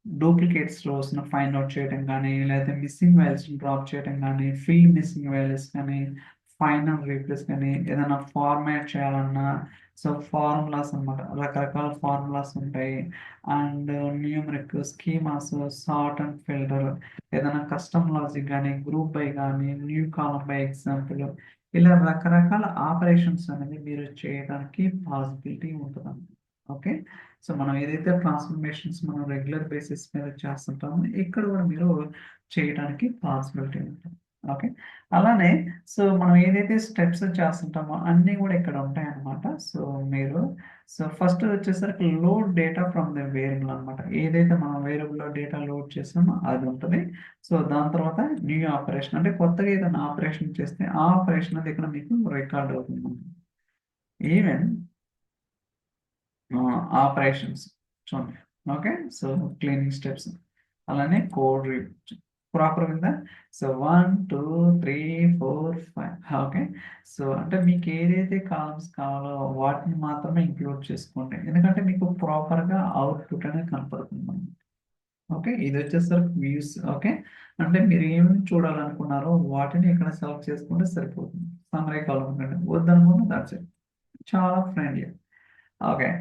duplicates rows find out చేయడం కానీ, లేకపోతే మిస్సింగ్ వాల్యూస్ డ్రాప్ చేయడం కానీ, ఫీల్డ్ మిస్సింగ్ వాల్యూస్ కానీ, ఫైనల్ రీప్లేస్ కానీ, ఏదైనా ఫార్మాట్ చేయాలన్నా సో ఫార్ములాస్ అన్నమాట, రకరకాల ఫార్ములాస్ ఉంటాయి. And numeric schemas, sort and filter, ఏదైనా కస్టమ్ లాజిక్ కానీ, గ్రూప్ బై కానీ, న్యూ కాలం బై ఎగ్జాంపుల్, ఇలా రకరకాల ఆపరేషన్స్ అనేది మీరు చేయడానికి పాసిబిలిటీ ఉంటుంది. ఓకే. సో మనం ఏదైతే ట్రాన్స్ఫర్మేషన్స్ మనం రెగ్యులర్ బేసిస్ మీద చేస్తుంటామో ఇక్కడ కూడా మీరు చేయడానికి పాసిబిలిటీ ఉంటుంది. ఓకే. అలానే సో మనం ఏదైతే స్టెప్స్ చేస్తుంటామో అన్నీ కూడా ఇక్కడ ఉంటాయి అన్నమాట. సో మీరు సో ఫస్ట్ వచ్చేసరికి load data from the variable అనమాట. ఏదైతే మనం వేరియబుల్లో డేటా లోడ్ చేస్తామో అది ఉంటుంది. సో దాని తర్వాత న్యూ ఆపరేషన్, అంటే కొత్తగా ఏదైనా ఆపరేషన్ చేస్తే ఆ ఆపరేషన్ అది ఇక్కడ మీకు రికార్డ్ అవుతుంది. ఈవెన్ ఆపరేషన్స్ చూడండి. ఓకే. సో క్లీనింగ్ స్టెప్స్, అలానే కోడ్ ప్రాపర్ ఉందా. సో 1 2 3 4 5. ఓకే. సో అంటే మీకు ఏదైతే కాలమ్స్ కావాలో వాటిని మాత్రమే ఇంక్లూడ్ చేసుకోండి, ఎందుకంటే మీకు ప్రాపర్గా అవుట్పుట్ అనేది కనపడుతుంది. ఓకే. ఇది వచ్చేసరికి వ్యూస్. ఓకే. అంటే మీరు ఏమి చూడాలనుకున్నారో వాటిని ఇక్కడ సెలెక్ట్ చేసుకుంటే సరిపోతుంది. సమ్మరీ కాలం వద్దనుకుంటే దాట్స్ ఇట్. చాలా ఫ్రెండ్లీ. ఓకే.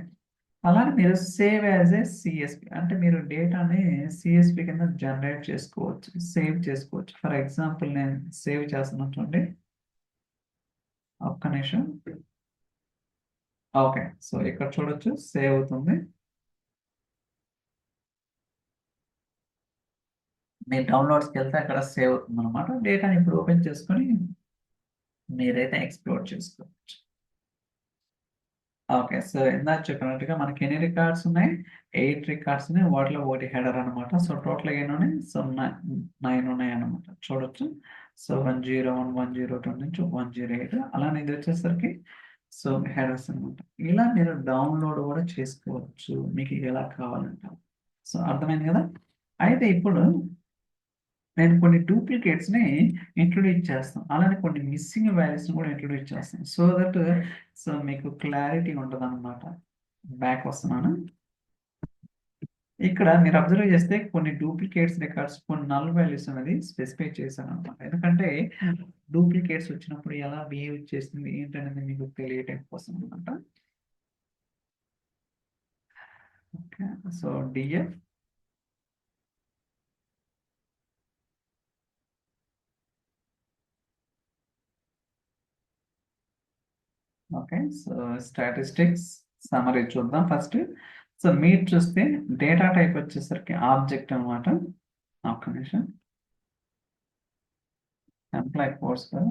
అలానే మీరు సేవ్ యాజ్ ఏ సిఎస్పి, అంటే మీరు డేటాని సిఎస్పి కింద జనరేట్ చేసుకోవచ్చు, సేవ్ చేసుకోవచ్చు. ఫర్ ఎగ్జాంపుల్ నేను సేవ్ చేస్తున్నట్టుండి, ఒక్క నిమిషం. ఓకే. సో ఇక్కడ చూడొచ్చు సేవ్ అవుతుంది. మీరు డౌన్లోడ్స్కి వెళ్తే అక్కడ సేవ్ అవుతుంది అనమాట. డేటాని ఇప్పుడు ఓపెన్ చేసుకొని మీరైతే ఎక్స్ప్లోర్ చేసుకోవచ్చు. ఓకే. సో ఇందాక చెప్పినట్టుగా మనకి ఎన్ని రికార్డ్స్ ఉన్నాయి, 8 రికార్డ్స్ ఉన్నాయి. వాటిలో ఒకటి హెడర్ అనమాట. సో టోటల్ ఎన్ని ఉన్నాయి, సో 9 ఉన్నాయి అనమాట. చూడొచ్చు. సో 101 102 నుంచి 108, అలానే ఇది వచ్చేసరికి సో హెడర్స్ అనమాట. ఇలా మీరు డౌన్లోడ్ కూడా చేసుకోవచ్చు మీకు ఎలా కావాలంటే. సో అర్థమైంది కదా. అయితే ఇప్పుడు నేను కొన్ని డూప్లికేట్స్ ని ఇంట్రొడ్యూస్ చేస్తాను, అలానే కొన్ని మిస్సింగ్ వాల్యూస్ కూడా ఇంట్రొడ్యూస్ చేస్తాను, సో దట్ సో మీకు క్లారిటీ ఉంటుంది అనమాట. బ్యాక్ వస్తున్నాను. ఇక్కడ మీరు అబ్జర్వ్ చేస్తే కొన్ని డూప్లికేట్స్ రికార్డ్స్, కొన్ని నల్ వాల్యూస్ అనేది స్పెసిఫై చేశాను అనమాట. ఎందుకంటే డూప్లికేట్స్ వచ్చినప్పుడు ఎలా బిహేవ్ చేస్తుంది ఏంటనేది మీకు తెలియటం కోసం అనమాట. Okay. So DF, okay. So statistics summary చూద్దాం ఫస్ట్. సో మీరు చూస్తే డేటా టైప్ వచ్చేసరికి ఆబ్జెక్ట్ అనమాట. ఒక్క నిమిషం. ఎంప్లాయ్ కోర్స్ కదా.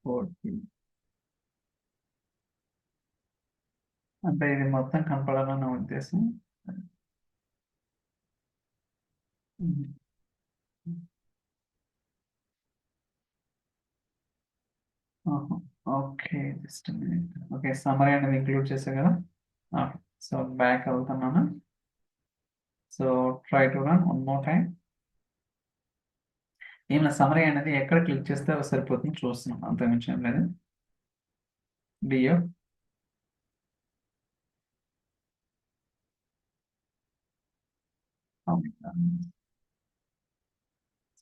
కోడ్ అంటే ఇది మొత్తం కనపడాలని నా ఉద్దేశం. Okay, just minute. Okay, summary అనేది ఇంక్లూడ్ చేసా కదా. ఓకే, సో బ్యాక్ వెళ్తున్నాను. So try to run one more time. ఏమైనా సమ్మరీ అనేది ఎక్కడ క్లిక్ చేస్తే సరిపోతుంది చూస్తున్నాం, అంతకుమించి ఏం లేదు. డియో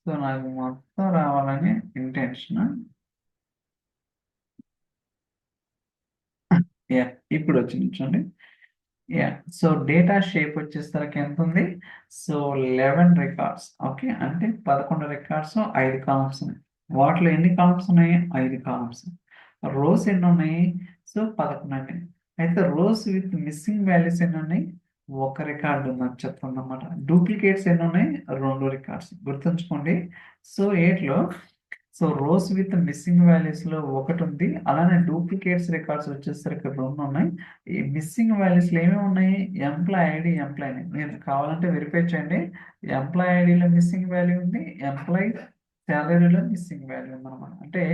సో నాకు మొత్తం రావాలని ఇంటెన్షన్. యా, ఇప్పుడు వచ్చింది చూడండి. యా, సో డేటా షేప్ వచ్చేసరికి ఎంత ఉంది? So 11 records. ఓకే, అంటే 11 రికార్డ్స్, 5 కాలమ్స్ ఉన్నాయి. వాటిలో ఎన్ని కాలమ్స్ ఉన్నాయి? 5 కాలమ్స్. రోస్ ఎన్ని ఉన్నాయి? సో 11 ఉన్నాయి. అయితే రోస్ విత్ మిస్సింగ్ వాల్యూస్ ఎన్ని ఉన్నాయి? ఒక రికార్డు ఉందని చెప్తుంది అనమాట. డూప్లికేట్స్ ఎన్ని ఉన్నాయి? 2 రికార్డ్స్. గుర్తుంచుకోండి. సో 8లో so rows with missing values లో ఒకటి ఉంది, అలానే డూప్లికేట్స్ రికార్డ్స్ వచ్చేసరికి 2 ఉన్నాయి. ఈ మిస్సింగ్ వాల్యూస్ లో ఏమేమి ఉన్నాయి? Employee ID, employee name. మీరు కావాలంటే వెరిఫై చేయండి. ఎంప్లాయ్ ఐడిలో మిస్సింగ్ వాల్యూ ఉంది, ఎంప్లాయ్ శాలరీలో మిస్సింగ్ వాల్యూ ఉందన్నమాట. అంటే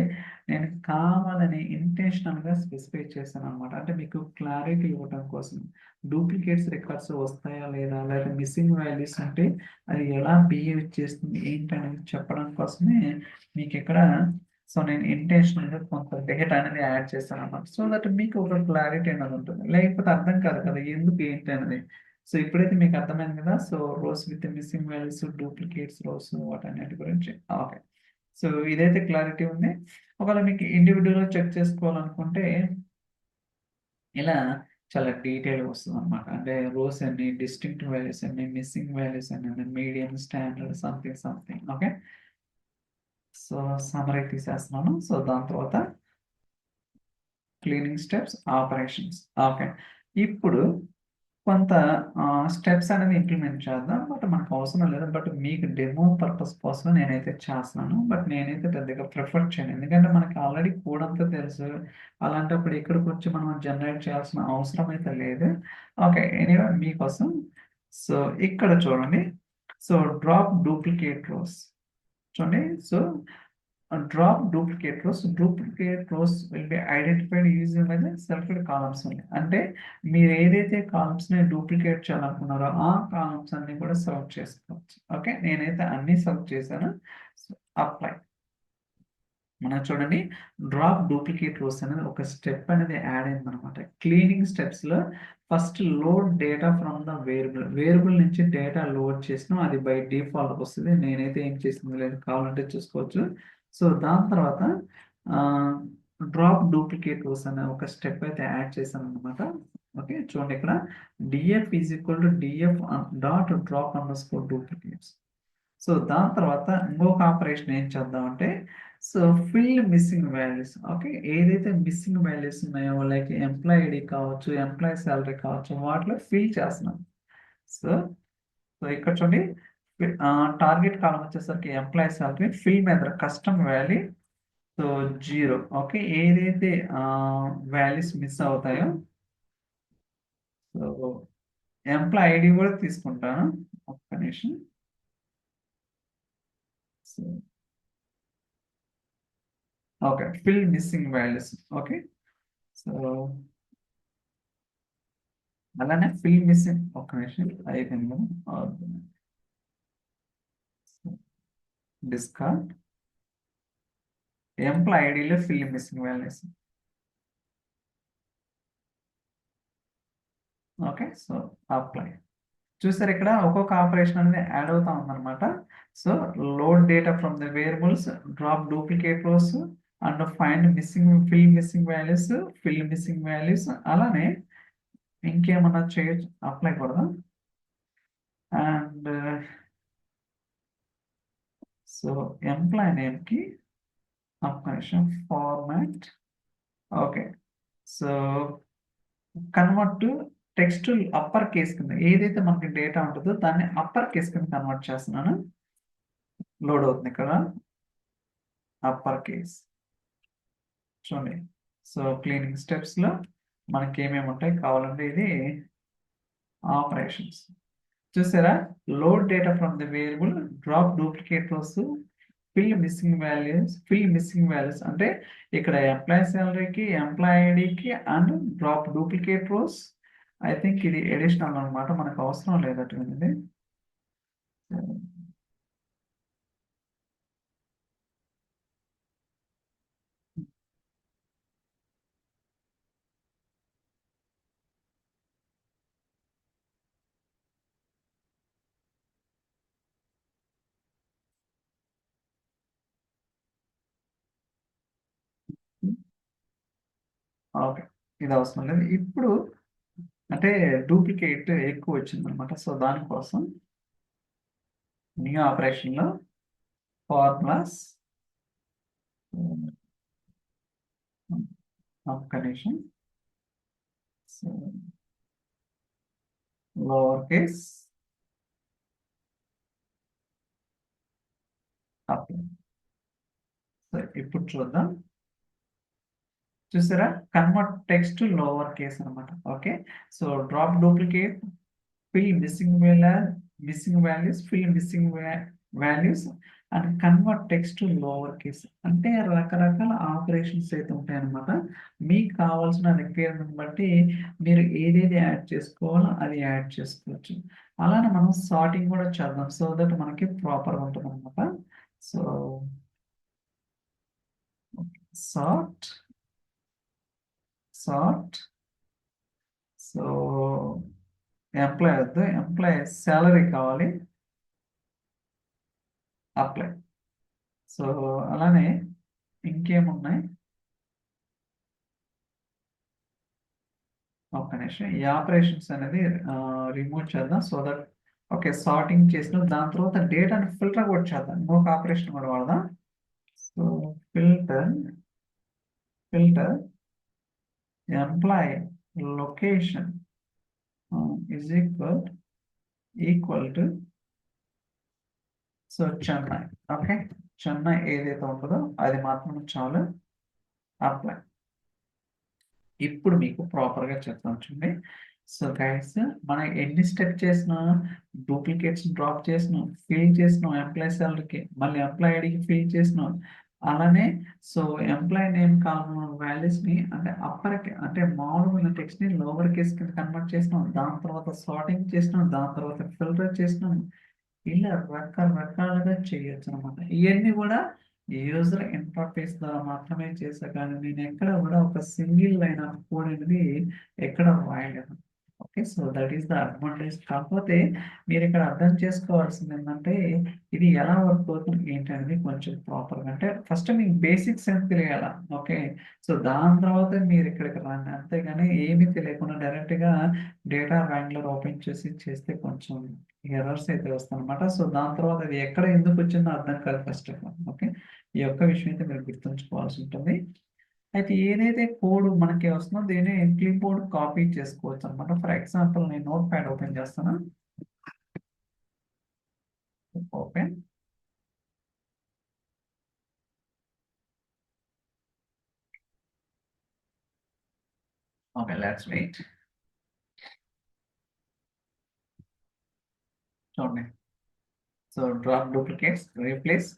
నేను కావాలని ఇంటెన్షనల్ గా స్పెసిఫై చేశాను అనమాట. అంటే మీకు క్లారిటీ ఇవ్వడం కోసం. డూప్లికేట్స్ రికార్డ్స్ వస్తాయా లేదా, లేదా మిస్సింగ్ వాల్యూస్ ఉంటే అది ఎలా బిహేవ్ చేస్తుంది ఏంటనేది చెప్పడం కోసమే మీకు ఇక్కడ. సో నేను ఇంటెన్షనల్గా కొంత డేటా అనేది యాడ్ చేస్తాను అన్నమాట. సో దట్ మీకు ఒక క్లారిటీ అనేది ఉంటుంది, లేకపోతే అర్థం కాదు కదా ఎందుకు ఏంటి అనేది. సో ఇప్పుడైతే మీకు అర్థమైంది కదా. So rows with missing values, duplicates rows, వాటన్నిటి గురించి. ఓకే, సో ఇదైతే క్లారిటీ ఉంది. ఒకవేళ మీకు ఇండివిజువల్గా చెక్ చేసుకోవాలనుకుంటే ఇలా చాలా డీటెయిల్ వస్తుంది అనమాట. అంటే రోస్ అన్ని, డిస్టింక్ట్ వాల్యూస్ అన్ని, మిస్సింగ్ వాల్యూస్ అన్ని, medium, standard, something something. Okay, so summary తీసేస్తున్నాను. సో దాని తర్వాత క్లీనింగ్ స్టెప్స్, ఆపరేషన్స్. ఓకే, ఇప్పుడు కొంత స్టెప్స్ అనేది ఇంప్లిమెంట్ చేద్దాం. బట్ మనకు అవసరం లేదు, బట్ మీకు డెమో పర్పస్ కోసం నేనైతే చేస్తున్నాను. బట్ నేనైతే పెద్దగా ప్రిఫర్ చేయను, ఎందుకంటే మనకి ఆల్రెడీ కోడ్ అంతా తెలుసు. అలాంటప్పుడు ఇక్కడికి వచ్చి మనం జనరేట్ చేయాల్సిన అవసరం అయితే లేదు. ఓకే, ఎనీవే మీకోసం. సో ఇక్కడ చూడండి. సో డ్రాప్ డూప్లికేట్ రోస్ చూడండి. So drop duplicate rows. Duplicate rows will be identified using by the selected columns only. అంటే మీరు ఏదైతే కాలమ్స్ ని డూప్లికేట్ చేయాలనుకున్నారో ఆ కాలమ్స్ అన్ని కూడా సెలెక్ట్ చేసుకోవచ్చు. ఓకే, నేనైతే అన్ని సెలెక్ట్ చేశాను. అప్లై. మనం చూడండి, డ్రాప్ డూప్లికేట్ రోస్ అనేది ఒక స్టెప్ అనేది యాడ్ అయింది అనమాట. క్లీనింగ్ స్టెప్స్ లో first load data from the variable నుంచి డేటా లోడ్ చేసినా అది బై డిఫాల్ట్ వస్తుంది. నేనైతే ఏం చేసింది లేదు, కావాలంటే చూసుకోవచ్చు. సో దాని తర్వాత డ్రాప్ డూప్లికేట్ రోస్ అనే ఒక స్టెప్ అయితే యాడ్ చేశాను అనమాట. ఓకే, చూడండి ఇక్కడ DF is equal to DF dot drop under score duplicates. So దాని తర్వాత ఇంకొక ఆపరేషన్ ఏం చేద్దామంటే, so fill missing values. Okay, ఏదైతే మిస్సింగ్ వాల్యూస్ ఉన్నాయో లైక్ ఎంప్లాయ్ ఐడి కావచ్చు, ఎంప్లాయ్ శాలరీ కావచ్చు, వాటిలో ఫిల్ చేస్తున్నాం. సో సో ఇక్కడ చూడండి, టార్గెట్ కాలం వచ్చేసరికి ఎంప్లాయ్ శాలరీ, ఫిల్ మీద కస్టమ్ వాల్యూ సో 0. ఓకే, ఏదైతే వాల్యూస్ మిస్ అవుతాయో సో ఎంప్లాయ్ ఐడి కూడా తీసుకుంటాను. ఒక్క నిమిషం. So okay, fill missing values. Okay, so అలానే ఫిల్ మిస్సింగ్, ఒక్క నిమిషం అయిపోయింది. డిస్కార్డ్ ఎంప్లాయ్ ఐడిలో fill missing values. Okay, so apply. చూసారు ఇక్కడ ఒక్కొక్క ఆపరేషన్ అనేది యాడ్ అవుతా ఉందన్నమాట. So load data from the variables, drop duplicate rows, and find missing, fill missing values, fill missing values. అలానే ఇంకేమన్నా చేయొచ్చు, అప్లై కొడదాం. అండ్ సో ఎంప్లాయ్ నేమ్కి operation format. Okay, so convert text upper case కింద ఏదైతే మనకి డేటా ఉంటుందో దాన్ని అప్పర్ కేస్ కింద కన్వర్ట్ చేస్తున్నాను. లోడ్ అవుతుంది ఇక్కడ అప్పర్ కేస్. చూడండి, సో క్లీనింగ్ స్టెప్స్ లో మనకి ఏమేమి ఉంటాయి కావాలంటే ఇది ఆపరేషన్స్. చూసారా, load data from the variable, drop duplicate rows, fill missing values అంటే ఇక్కడ ఎంప్లాయీ సాలరీకి ఎంప్లాయీ ఐడికి and drop duplicate rows. I think ఇది ఎడిషనల్ అనమాట, మనకు అవసరం లేదటువంటిది. ఓకే, ఇది అవసరం లేదు ఇప్పుడు. అంటే డూప్లికేట్ ఎక్కువ వచ్చింది అనమాట, సో దానికోసం న్యూ ఆపరేషన్లో formulas condition, so lower case apply. So ఇప్పుడు చూద్దాం, చూసారా, కన్వర్ట్ టెక్స్ట్ లోవర్ కేస్ అనమాట. Okay, so drop duplicate, fill missing values, fill missing values and convert text lower case. అంటే రకరకాల ఆపరేషన్స్ అయితే ఉంటాయి అనమాట. మీకు కావాల్సిన రిక్వైర్మెంట్ బట్టి మీరు ఏదేది యాడ్ చేసుకోవాలో అది యాడ్ చేసుకోవచ్చు. అలానే మనం సార్టింగ్ కూడా చేద్దాం, సో దట్ మనకి ప్రాపర్గా ఉంటుంది అనమాట. So sort sort so employee వద్దు, ఎంప్లాయ్ సాలరీ కావాలి, అప్లై. సో అలానే ఇంకేమున్నాయి, ఒక నిమిషం ఈ ఆపరేషన్స్ అనేది రిమూవ్ చేద్దాం, సో దట్ ఓకే సార్టింగ్ చేసిన దాని తర్వాత డేటాను ఫిల్టర్ కూడా చేద్దాం, ఇంకొక ఆపరేషన్ కూడా వాడదాం. So filter employee location is equal to so Chennai. Okay, Chennai ఏదైతే ఉంటుందో అది మాత్రం చాలు, అప్లై. ఇప్పుడు మీకు ప్రాపర్గా చెప్తాను చూడండి. సో గైడ్స్, మనం ఎన్ని స్టెప్ చేసినా, డూప్లికేట్స్ డ్రాప్ చేసినాం, ఫిల్ చేసినాం ఎంప్లాయీ సాలరీకి, మళ్ళీ ఎంప్లాయీ ఐడికి ఫిల్ చేసినాం. అలానే సో ఎంప్లాయీ నేమ్ కావాలన్న వాల్యూస్ని అంటే అంటే మామూలుగా టెక్స్ట్ని లోవర్ కేస్ కింద కన్వర్ట్ చేసినాం, దాని తర్వాత సార్టింగ్ చేసినాం, దాని తర్వాత ఫిల్టర్ చేసినాం. ఇలా రకరకాలుగా చేయొచ్చు అనమాట. ఇవన్నీ కూడా యూజర్ ఇంటర్ఫేస్ ద్వారా మాత్రమే చేసా, కానీ నేను ఎక్కడ కూడా ఒక సింగిల్ లైన్ ఆఫ్ కోడ్ అనేది ఎక్కడ రాయలేదు. Okay, so that is the advantage. కాకపోతే మీరు ఇక్కడ అర్థం చేసుకోవాల్సింది ఏంటంటే ఇది ఎలా వర్క్ అవుతుంది ఏంటనేది కొంచెం ప్రాపర్గా, అంటే ఫస్ట్ మీకు బేసిక్స్ ఏం తెలియాల. ఓకే, సో దాని తర్వాత మీరు ఇక్కడికి రండి, అంతేగాని ఏమీ తెలియకుండా డైరెక్ట్గా డేటా వ్రాంగ్లర్ ఓపెన్ చేసి చేస్తే కొంచెం ఎర్రర్స్ అయితే వస్తాయి అనమాట. సో దాని తర్వాత అది ఎక్కడ ఎందుకు వచ్చిందో అర్థం కాదు ఫస్ట్ ఆఫ్ ఆల్. ఓకే, ఈ యొక్క విషయం అయితే మీరు గుర్తుంచుకోవాల్సి ఉంటుంది. అయితే ఏదైతే కోడ్ మనకి వస్తుందో దీన్ని క్లిప్ బోర్డ్ కాపీ చేసుకోవచ్చు అనమాట. ఫర్ ఎగ్జాంపుల్ నేను నోట్ ప్యాడ్ ఓపెన్ చేస్తాను, ఓపెన్. Okay, let's wait. చూడండి, so drop duplicates, replace,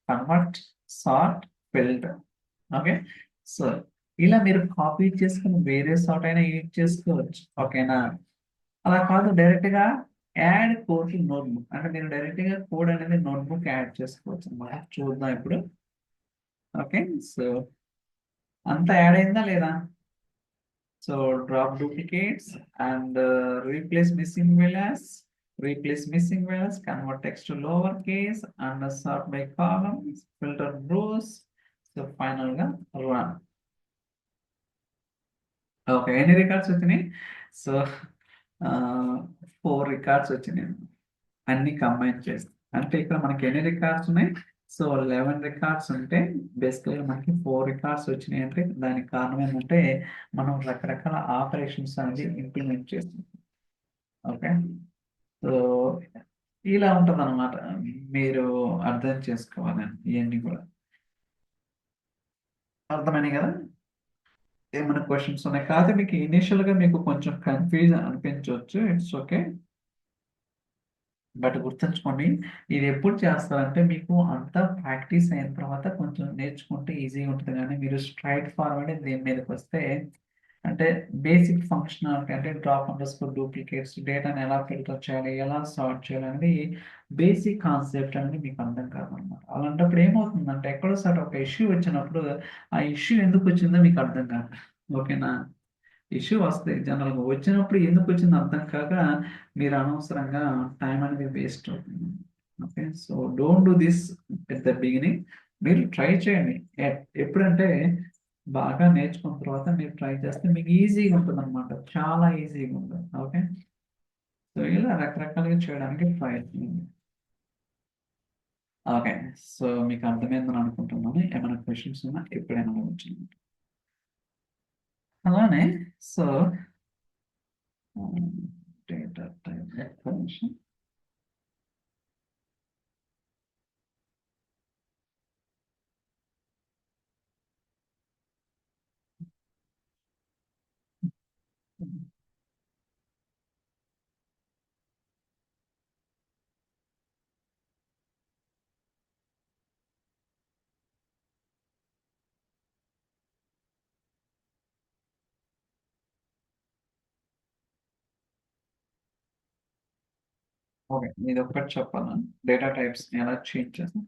convert, sort, filter. Okay, so ఇలా మీరు కాపీ చేసుకుని వేరే సార్ట్ అయినా యూజ్ చేసుకోవచ్చు. ఓకేనా, అలా కాదు డైరెక్ట్గా యాడ్ కోడ్ నోట్బుక్, అంటే మీరు డైరెక్ట్గా కోడ్ అనేది నోట్బుక్ యాడ్ చేసుకోవచ్చు అన్నమాట. చూద్దాం ఇప్పుడు. ఓకే, సో అంతా యాడ్ అయిందా లేదా? So drop duplicates and replace missing values, convert text to lower case and sort by columns, filter rows. So final గా రన్. ఓకే, ఎన్ని రికార్డ్స్ వచ్చినాయి? సో 4 రికార్డ్స్ వచ్చినాయి, అన్ని కంబైన్ చేస్తాం. అంటే ఇక్కడ మనకి ఎన్ని రికార్డ్స్ ఉన్నాయి? సో 11 రికార్డ్స్ ఉంటే బేసికల్గా మనకి 4 రికార్డ్స్ వచ్చినాయి. అంటే దానికి కారణం ఏంటంటే మనం రకరకాల ఆపరేషన్స్ అనేది ఇంప్లిమెంట్ చేస్తాం. ఓకే, సో ఇలా ఉంటుంది అనమాట, మీరు అర్థం చేసుకోవాలని. ఇవన్నీ కూడా అర్థమైనాయి కదా? ఏమైనా క్వశ్చన్స్ ఉన్నాయి? కాకపోతే మీకు ఇనిషియల్గా మీకు కొంచెం కన్ఫ్యూజన్ అనిపించవచ్చు, ఇట్స్ ఓకే. బట్ గుర్తుంచుకోండి, ఇది ఎప్పుడు చేస్తారంటే మీకు అంతా ప్రాక్టీస్ అయిన తర్వాత కొంచెం నేర్చుకుంటే ఈజీగా ఉంటుంది. కానీ మీరు స్ట్రైట్ ఫార్వర్డ్ దీని మీదకి వస్తే అంటే బేసిక్ ఫంక్షనాలిటీ అంటే డ్రాప్ అండర్ స్కోర్ డూప్లికేట్స్ డేటాని ఎలా ఫిల్టర్ చేయాలి, ఎలా సార్ట్ చేయాలి అనేది బేసిక్ కాన్సెప్ట్ అనేది మీకు అర్థం కాదనమాట. అలాంటప్పుడు ఏమవుతుందంటే ఎక్కడో సార్ ఒక ఇష్యూ వచ్చినప్పుడు ఆ ఇష్యూ ఎందుకు వచ్చిందో మీకు అర్థం కాదు. ఓకేనా? ఇష్యూ వస్తాయి జనరల్గా, వచ్చినప్పుడు ఎందుకు వచ్చింది అర్థం కాక మీరు అనవసరంగా టైం అనేది వేస్ట్ అవుతుంది. Okay, so don't do this at the beginning. మీరు ట్రై చేయండి. ఎప్పుడంటే బాగా నేర్చుకున్న తర్వాత మీరు ట్రై చేస్తే మీకు ఈజీగా ఉంటుంది అనమాట, చాలా ఈజీగా ఉంటుంది. ఓకే, సో ఇలా రకరకాలుగా చేయడానికి ట్రై చేయండి. ఓకే, సో మీకు అర్థమైందని అనుకుంటున్నాను. ఏమైనా క్వశ్చన్స్ ఉన్నా ఎప్పుడైనా అడగచ్చు. అలానే so data type explanation. Okay, ఇది ఒకటి చెప్పాలా, డేటా టైప్స్ ఎలా చేంజ్ చేస్తాం.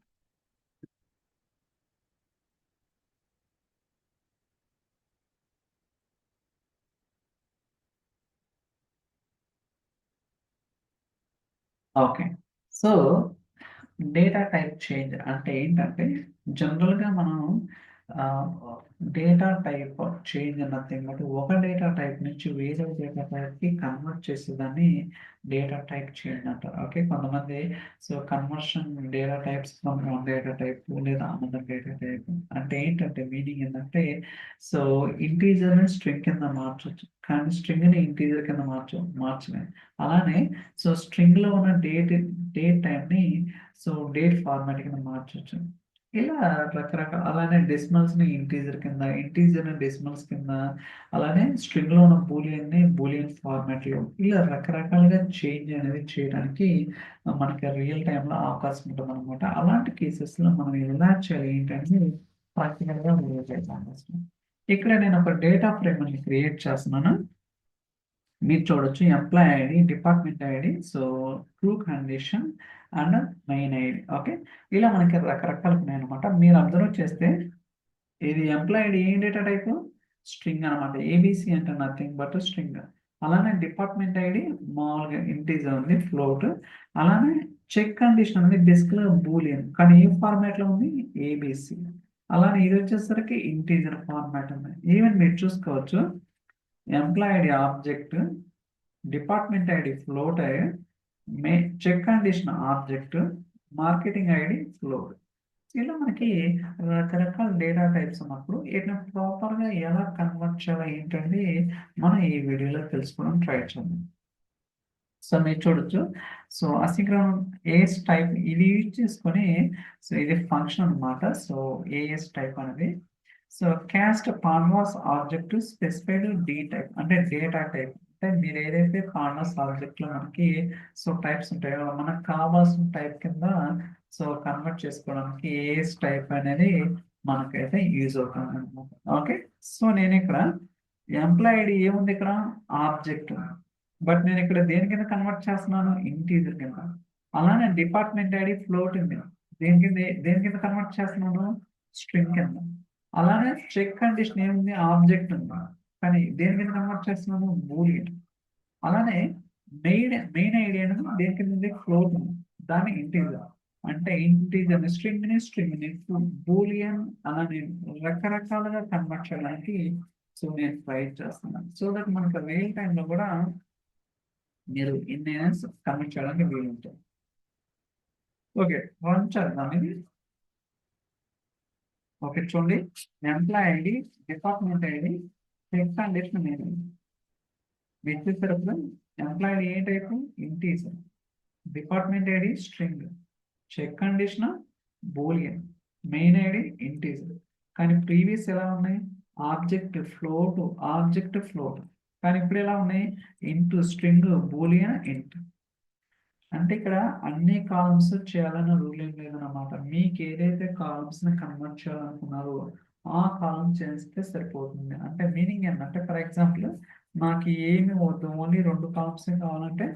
Okay, so data type change అంటే ఏంటంటే జనరల్గా మనం డేటా టైప్ చేంజ్ అన్నది బట్టి ఒక డేటా టైప్ నుంచి వేరే డేటా టైప్కి కన్వర్ట్ చేసేదాన్ని డేటా టైప్ చేంజ్ అంటారు. ఓకే, కొంతమంది so conversion data types from one data type లేదా అనదర్ డేటా టైప్ అంటే ఏంటంటే మీనింగ్ ఏంటంటే సో ఇంటీజర్ని స్ట్రింగ్ కింద మార్చొచ్చు, కానీ స్ట్రింగ్ని ఇంటీజర్ కింద మార్చలేదు. అలానే సో స్ట్రింగ్లో ఉన్న డేట్ టైప్ని సో డేట్ ఫార్మాట్ కింద మార్చొచ్చు. ఇలా రకరకాల, అలానే డెసిమల్స్ ని ఇంటీజర్ కింద, ఇంటీజర్ ని డెసిమల్స్ కింద, అలానే స్ట్రింగ్ లో ఉన్న బూలియన్ ని బూలియన్ ఫార్మాట్ లో ఇలా రకరకాలుగా చేంజ్ అనేది చేయడానికి మనకి రియల్ టైంలో అవకాశం ఉంటుంది అనమాట. అలాంటి కేసెస్ లో మనం ఎలా చేయాలి ఏంటంటే ప్రాక్టికల్ గా చేద్దాం. ఇక్కడ నేను ఒక డేటా ఫ్రేమ్ ని క్రియేట్ చేస్తున్నాను. మీరు చూడొచ్చు employee ID, department ID, so true condition and main ID. Okay, ఇలా మనకి రకరకాలు ఉన్నాయి అనమాట. మీరు అబ్జర్వ్ చేస్తే ఇది ఎంప్లాయ్ ఐడి ఏం డేటా టైప్, స్ట్రింగ్ అనమాట. ఏబిసి అంటే నథింగ్ బట్ స్ట్రింగ్. అలానే డిపార్ట్మెంట్ ఐడి మామూలుగా ఇంటీజర్ ఉంది, ఫ్లోట్. అలానే చెక్ కండిషన్ ఉంది, డిస్క్ లో బూలియన్, కానీ ఏ ఫార్మాట్ లో ఉంది, ఏబిసి. అలానే ఇది వచ్చేసరికి ఇంటీజర్ ఫార్మాట్ ఉంది. ఈవెన్ మీరు చూసుకోవచ్చు employee ID object, department ID float ID, may check condition object, marketing ID float. ఇలా మనకి రకరకాల డేటా టైప్స్ ఉన్నప్పుడు వీటిని ప్రాపర్గా ఎలా కన్వర్ట్ చేయాలి ఏంటంటే మనం ఈ వీడియోలో తెలుసుకోవడం ట్రై చేద్దాం. సో మీరు చూడొచ్చు, సో అసింక్రోన్ ఏఎస్ టైప్ ఇది యూజ్ చేసుకొని, సో ఇది ఫంక్షన్ అన్నమాట. సో ఏఎస్ టైప్ అనేది so cast pandas object specified d type అంటే డేటా టైప్. అంటే మీరు ఏదైతే పాండాస్ ఆబ్జెక్ట్ లో మనకి సో టైప్స్ ఉంటాయో మనకు కావాల్సిన టైప్ కింద సో కన్వర్ట్ చేసుకోవడానికి ఏఎస్ టైప్ అనేది మనకైతే యూజ్ అవుతుంది అనమాట. ఓకే, సో నేను ఇక్కడ ఎంప్లాయ్ ఐడి ఏముంది, ఇక్కడ ఆబ్జెక్ట్, బట్ నేను ఇక్కడ దేని కింద కన్వర్ట్ చేస్తున్నాను, ఇంటీజర్ కింద. అలానే డిపార్ట్మెంట్ ఐడి ఫ్లోట్ ఉంది, దేని కింద దేని కింద కన్వర్ట్ చేస్తున్నాను, స్ట్రింగ్ కింద. అలానే చెక్ కండిషన్ ఏముంది, ఆబ్జెక్ట్ ఉంది, కానీ దేని కింద కన్వర్ట్ చేస్తున్నాను, బూలియన్. అలానే మెయిన్ ఐడి అనేది దేని కింద ఉంది, ఫ్లోట్ ఉంది, దాన్ని ఇంటీజర్. అంటే ఇంటీజర్ స్ట్రింగ్ ని బూలియన్ అలా నేను రకరకాలుగా కన్వర్ట్ చేయడానికి సో నేను ట్రై చేస్తున్నాను, సో దట్ మనకు రియల్ టైంలో కూడా మీరు ఇన్ని కన్వర్ట్ చేయడానికి వీలు ఉంటుంది. ఓకే, రన్ చేద్దాం ఇది. ఓకే చూడండి, employee ID, department ID, check condition నేను మీరు చూసేటప్పుడు employee ID a type, integer, department ID string, check condition boolean, main ID integer. కానీ ప్రీవియస్ ఎలా ఉన్నాయి, ఆబ్జెక్ట్ ఫ్లోట్, ఆబ్జెక్ట్ ఫ్లోట్. కానీ ఇప్పుడు ఎలా ఉన్నాయి, ఇంటూ స్ట్రింగ్ బూలియన్ ఇంట్. అంటే ఇక్కడ అన్ని కాలమ్స్ చేయాలన్న రూల్ ఏం లేదన్నమాట. మీకు ఏదైతే కాలమ్స్ ని కన్వర్ట్ చేయాలనుకున్నారో ఆ కాలం చేస్తే సరిపోతుంది. అంటే మీనింగ్ ఏంటంటే ఫర్ ఎగ్జాంపుల్ నాకు ఏమి వద్దు, ఓన్లీ 2 కాలమ్స్ కావాలంటే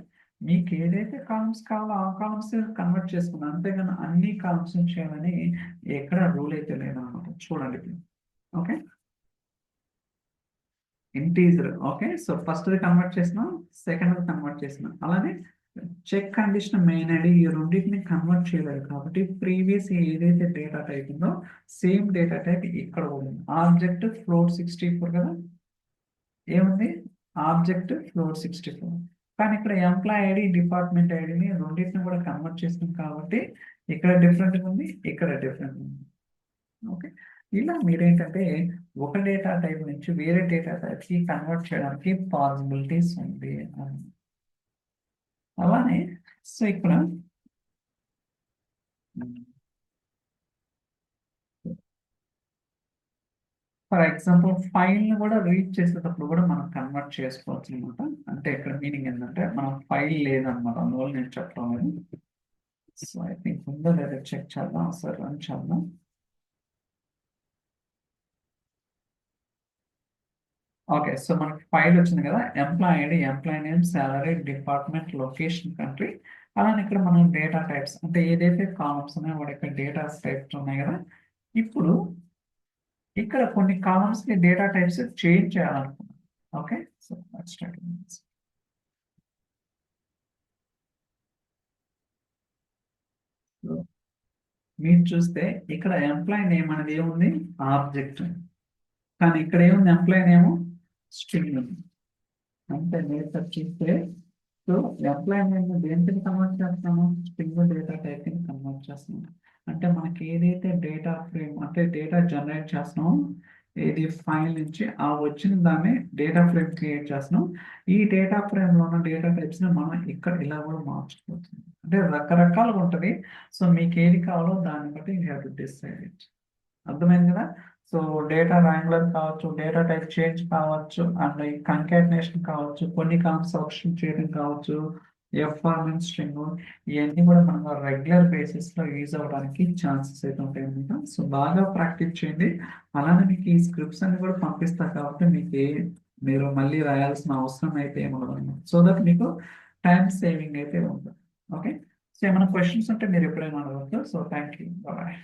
మీకు ఏదైతే కాలమ్స్ కావాలో ఆ కాలమ్స్ కన్వర్ట్ చేసుకున్నాను, అంతేగాని అన్ని కాలమ్స్ చేయాలని ఎక్కడ రూల్ అయితే లేదన్నమాట. చూడండి ఇప్పుడు. Okay, integer. Okay, so first convert చేసిన, సెకండ్ కన్వర్ట్ చేసిన, అలానే చెక్ కండిషన్ మెయిన్ ఐడి ఈ రెండింటిని కన్వర్ట్ చేయలేదు కాబట్టి ప్రీవియస్ ఏదైతే డేటా టైప్ ఉందో సేమ్ డేటా టైప్ ఇక్కడ ఉంది. ఆబ్జెక్ట్ ఫ్లోట్ 64 కదా, ఏముంది ఆబ్జెక్ట్ ఫ్లోట్ 64. కానీ ఇక్కడ ఎంప్లాయ్ ఐడి డిపార్ట్మెంట్ ఐడిని రెండింటిని కూడా కన్వర్ట్ చేసినాం కాబట్టి ఇక్కడ డిఫరెంట్ ఉంది, ఇక్కడ డిఫరెంట్ ఉంది. ఓకే, ఇలా మీరేంటంటే ఒక డేటా టైప్ నుంచి వేరే డేటా టైప్ కి కన్వర్ట్ చేయడానికి పాసిబిలిటీస్ ఉంది. అలానే సో ఇక్కడ ఫర్ ఎగ్జాంపుల్ ఫైల్ ని కూడా రీడ్ చేసేటప్పుడు కూడా మనం కన్వర్ట్ చేసుకోవచ్చు అనమాట. అంటే ఇక్కడ మీనింగ్ ఏంటంటే మనం ఫైల్ లేదన్నమాట, అందువల్ల నేను చెప్పడం లేదు. సో ఐ థింక్ ఉందో లేదా చెక్ చేద్దాం, సార్ రన్ చేద్దాం. ఓకే, సో మనకి ఫైల్ వచ్చింది కదా, employee ID, employee name, salary, department, location, country. అలానే ఇక్కడ మనం డేటా టైప్స్ అంటే ఏదైతే కాలమ్స్ ఉన్నాయో వాటి యొక్క డేటా టైప్స్ ఉన్నాయి కదా. ఇప్పుడు ఇక్కడ కొన్ని కాలమ్స్ కి డేటా టైప్స్ చేంజ్ చేయాలనుకున్నాం. Okay, so start. మీరు చూస్తే ఇక్కడ ఎంప్లాయ్ నేమ్ అనేది ఏముంది, ఆబ్జెక్ట్. కానీ ఇక్కడ ఏముంది, ఎంప్లాయ్ నేమ్ స్ట్రింగ్ ఉంది. అంటే మీరు చూస్తే సో ఎంప్లాయ్ నేమ్ దేనికి కన్వర్ట్ చేస్తాము, స్ట్రింగ్ డేటా టైప్ ని కన్వర్ట్ చేస్తున్నాం. అంటే మనకి ఏదైతే డేటా ఫ్రేమ్ అంటే డేటా జనరేట్ చేస్తున్నామో ఏది ఫైల్ నుంచి ఆ వచ్చిన దాన్ని డేటా ఫ్రేమ్ క్రియేట్ చేస్తున్నాం. ఈ డేటా ఫ్రేమ్ లో ఉన్న డేటా టైప్స్ ని మనం ఇక్కడ ఇలా కూడా మార్చుకోవచ్చు. అంటే రకరకాలుగా ఉంటుంది. సో మీకు ఏది కావాలో దాన్ని బట్టి యూ హ్యావ్ టు డిసైడ్. అర్థమైంది కదా. సో డేటా ర్యాంగ్లర్ కావచ్చు, డేటా టైప్ చేంజ్ కావచ్చు, అండ్ కంకాటినేషన్ కావచ్చు, కొన్ని కన్స్ట్రక్షన్ చేయడం కావచ్చు, ఎఫ్ఆర్మెన్ స్ట్రింగ్, ఇవన్నీ కూడా మనం రెగ్యులర్ బేసిస్ లో యూజ్ అవ్వడానికి ఛాన్సెస్ అయితే ఉంటాయి అన్నమాట. సో బాగా ప్రాక్టీస్ చేయండి. అలానే మీకు ఈ స్క్రిప్ట్స్ అన్ని కూడా పంపిస్తా కాబట్టి మీకు మీరు మళ్ళీ రాయాల్సిన అవసరం అయితే ఏమన్నమాట. సో దట్ మీకు టైం సేవింగ్ అయితే ఉంటుంది. ఓకే, సో ఏమైనా క్వశ్చన్స్ ఉంటే మీరు ఎప్పుడైనా అడగవచ్చు. So thank you, bye.